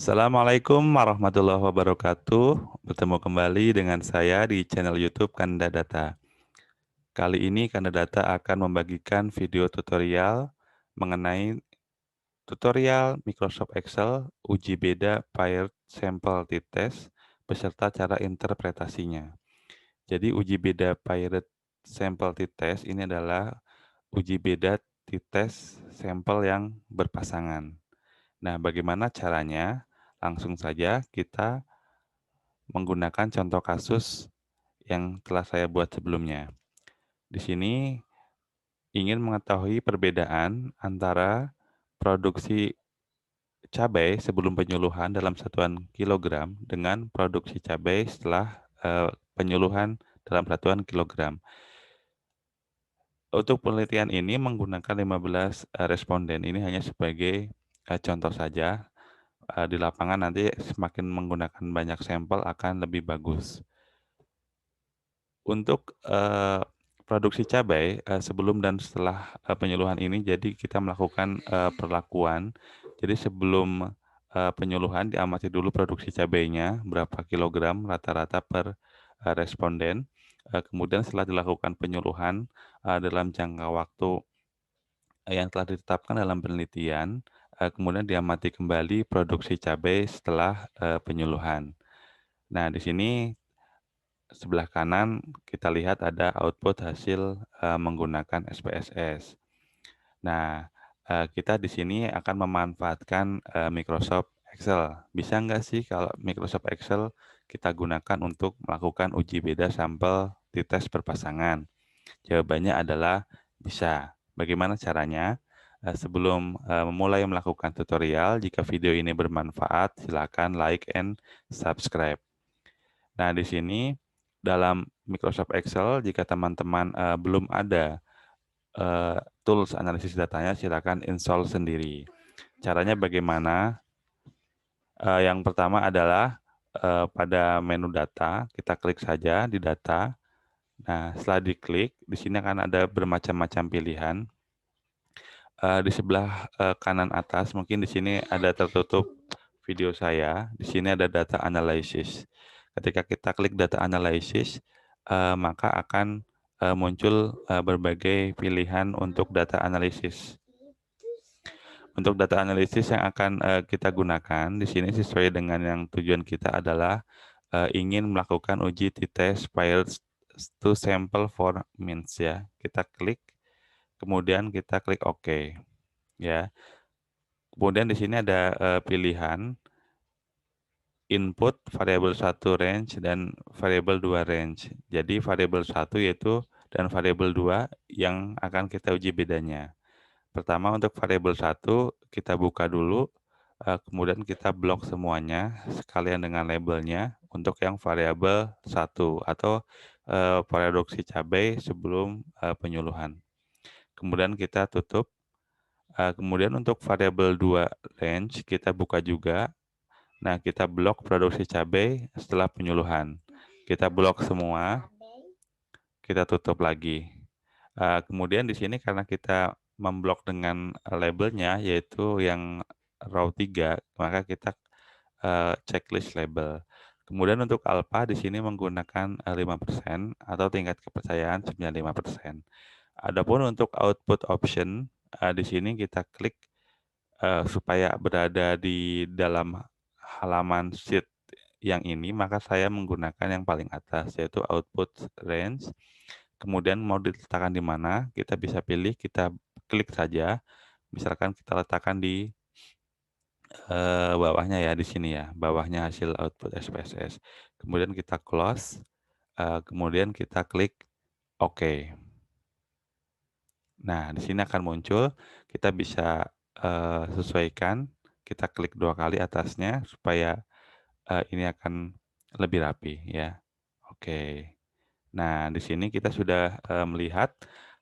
Assalamualaikum warahmatullahi wabarakatuh. Bertemu kembali dengan saya di channel YouTube Kanda Data. Kali ini Kanda Data akan membagikan video tutorial mengenai tutorial Microsoft Excel uji beda paired sample t-test beserta cara interpretasinya. Jadi uji beda paired sample t-test ini adalah uji beda t-test sampel yang berpasangan. Nah, bagaimana caranya? Langsung saja kita menggunakan contoh kasus yang telah saya buat sebelumnya. Di sini ingin mengetahui perbedaan antara produksi cabai sebelum penyuluhan dalam satuan kilogram dengan produksi cabai setelah penyuluhan dalam satuan kilogram. Untuk penelitian ini menggunakan 15 responden. Ini hanya sebagai contoh saja. Di lapangan nanti semakin menggunakan banyak sampel akan lebih bagus. Untuk produksi cabai sebelum dan setelah penyuluhan ini, jadi kita melakukan perlakuan. Jadi sebelum penyuluhan diamati dulu produksi cabainya berapa kilogram rata-rata per responden. Kemudian setelah dilakukan penyuluhan dalam jangka waktu yang telah ditetapkan dalam penelitian, kemudian diamati kembali produksi cabai setelah penyuluhan. Nah, di sini sebelah kanan kita lihat ada output hasil menggunakan SPSS. Nah, kita di sini akan memanfaatkan Microsoft Excel. Bisa nggak sih kalau Microsoft Excel kita gunakan untuk melakukan uji beda sampel t-test berpasangan? Jawabannya adalah bisa. Bagaimana caranya? Sebelum memulai melakukan tutorial, jika video ini bermanfaat, silakan like and subscribe. Nah, di sini dalam Microsoft Excel, jika teman-teman belum ada tools analisis datanya, silakan install sendiri. Caranya bagaimana? Yang pertama adalah pada menu data, kita klik saja di data. Nah, setelah diklik, di sini akan ada bermacam-macam pilihan. Di sebelah kanan atas, mungkin di sini ada tertutup video saya. Di sini ada data analysis. Ketika kita klik data analysis, maka akan muncul berbagai pilihan untuk data analisis. Untuk data analisis yang akan kita gunakan di sini sesuai dengan yang tujuan kita adalah ingin melakukan uji t-test paired to sample for means ya. Kita klik, kemudian kita klik OK ya. Kemudian di sini ada pilihan input variabel 1 range dan variabel 2 range. Jadi variabel 1 yaitu dan variabel 2 yang akan kita uji bedanya. Pertama untuk variabel 1 kita buka dulu, kemudian kita blok semuanya sekalian dengan labelnya untuk yang variabel 1 atau produksi cabai sebelum penyuluhan. Kemudian kita tutup. Kemudian untuk variabel 2 range kita buka juga. Nah, kita blok produksi cabai setelah penyuluhan. Kita blok semua, kita tutup lagi. Kemudian di sini karena kita memblok dengan labelnya yaitu yang row 3, maka kita checklist label. Kemudian untuk alpha di sini menggunakan 5% atau tingkat kepercayaan 95%. Adapun untuk output option, di sini kita klik supaya berada di dalam halaman sheet yang ini, maka saya menggunakan yang paling atas, yaitu output range. Kemudian mau diletakkan di mana, kita bisa pilih, kita klik saja. Misalkan kita letakkan di bawahnya ya, di sini ya, bawahnya hasil output SPSS. Kemudian kita close, kemudian kita klik OK. Nah, di sini akan muncul, kita bisa sesuaikan, kita klik 2 kali atasnya supaya ini akan lebih rapi ya. Oke. Nah, di sini kita sudah melihat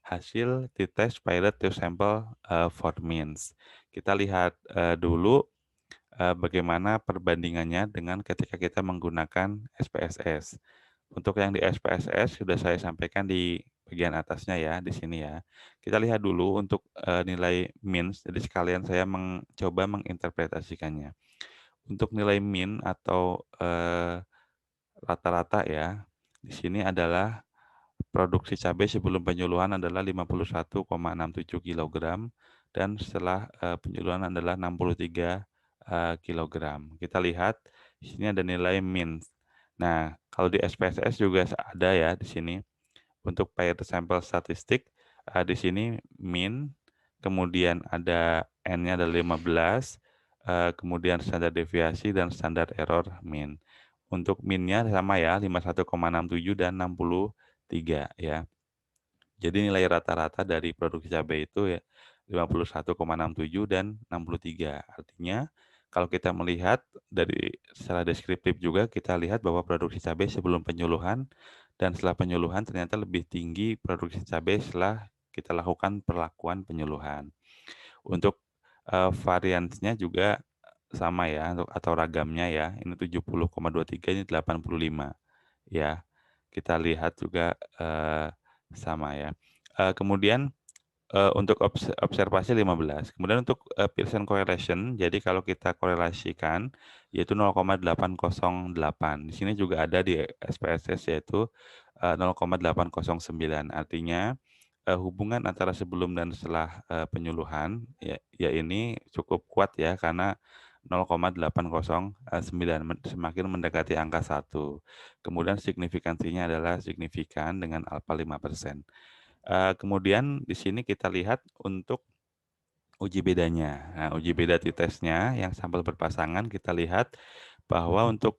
hasil t-test pilot to sample for means. Kita lihat dulu bagaimana perbandingannya dengan ketika kita menggunakan SPSS. Untuk yang di SPSS sudah saya sampaikan di bagian atasnya ya, di sini ya. Kita lihat dulu untuk nilai means, jadi sekalian saya mencoba menginterpretasikannya. Untuk nilai min atau, rata-rata ya, di sini adalah produksi cabai sebelum penyuluhan adalah 51,67 kilogram dan setelah, penyuluhan adalah 63, kilogram. Kita lihat di sini ada nilai min. Nah, kalau di SPSS juga ada ya di sini. Untuk pair sampel statistik, di sini min, kemudian ada N-nya ada 15, kemudian standar deviasi dan standar error min. Untuk min-nya sama ya, 51,67 dan 63 ya. Jadi nilai rata-rata dari produksi cabai itu ya 51,67 dan 63. Artinya kalau kita melihat dari secara deskriptif juga kita lihat bahwa produksi cabai sebelum penyuluhan dan setelah penyuluhan ternyata lebih tinggi produksi cabai setelah kita lakukan perlakuan penyuluhan. Untuk, variansnya juga sama ya untuk atau ragamnya ya, ini 70,23 ini 85 ya. Kita lihat juga, sama ya. Kemudian, untuk observasi 15. Kemudian untuk, Pearson correlation, jadi kalau kita korelasikan yaitu 0,808. Di sini juga ada di SPSS yaitu, 0,809. Artinya, hubungan antara sebelum dan setelah, penyuluhan ya ini cukup kuat ya karena 0,809 semakin mendekati angka 1. Kemudian signifikansinya adalah signifikan dengan alfa 5%. Kemudian di sini kita lihat untuk uji bedanya. Nah, uji beda t-testnya yang sampel berpasangan kita lihat bahwa untuk,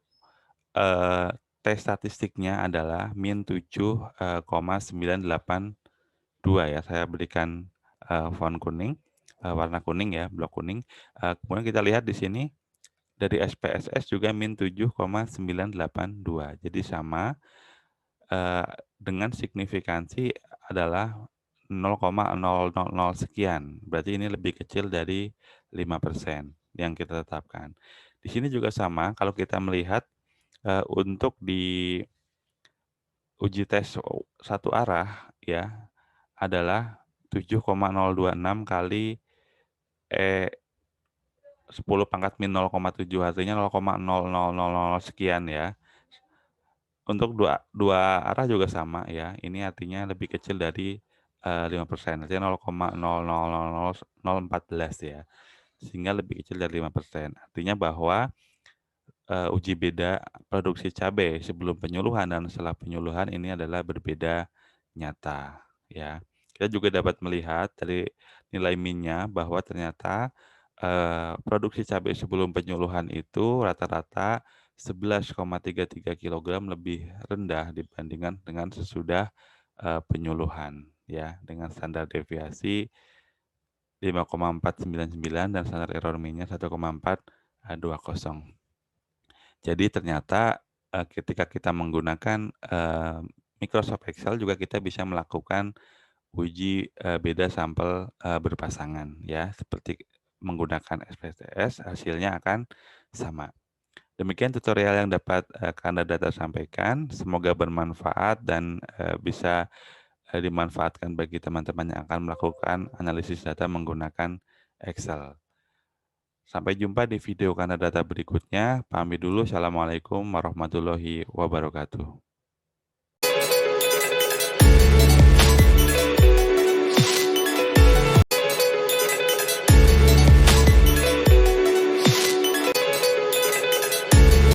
eee, tes statistiknya adalah min 7,982 ya. Saya berikan, font kuning, warna kuning ya, blok kuning. Kemudian kita lihat di sini dari SPSS juga min 7,982. Jadi sama, dengan signifikansi adalah 0,000 sekian, berarti ini lebih kecil dari 5% yang kita tetapkan. Di sini juga sama, kalau kita melihat, untuk di uji tes satu arah ya, adalah 7,026 kali E 10 pangkat min 0,7, artinya 0,0000 sekian ya. Untuk dua dua arah juga sama ya, ini artinya lebih kecil dari, 5%, artinya 0,000014 ya, sehingga lebih kecil dari 5%. Artinya bahwa, uji beda produksi cabai sebelum penyuluhan dan setelah penyuluhan ini adalah berbeda nyata, ya. Kita juga dapat melihat dari nilai min-nya bahwa ternyata, produksi cabai sebelum penyuluhan itu rata-rata 11,33 kilogram lebih rendah dibandingkan dengan sesudah, penyuluhan, ya, dengan standar deviasi 5,499 dan standar error min-nya 1,420. Jadi ternyata, ketika kita menggunakan, Microsoft Excel juga kita bisa melakukan uji, beda sampel, berpasangan ya, seperti menggunakan SPSS hasilnya akan sama. Demikian tutorial yang dapat, Kanada sampaikan, semoga bermanfaat dan, bisa, dimanfaatkan bagi teman-teman yang akan melakukan analisis data menggunakan Excel. Sampai jumpa di video Kanada berikutnya. Pamit dulu, assalamualaikum warahmatullahi wabarakatuh.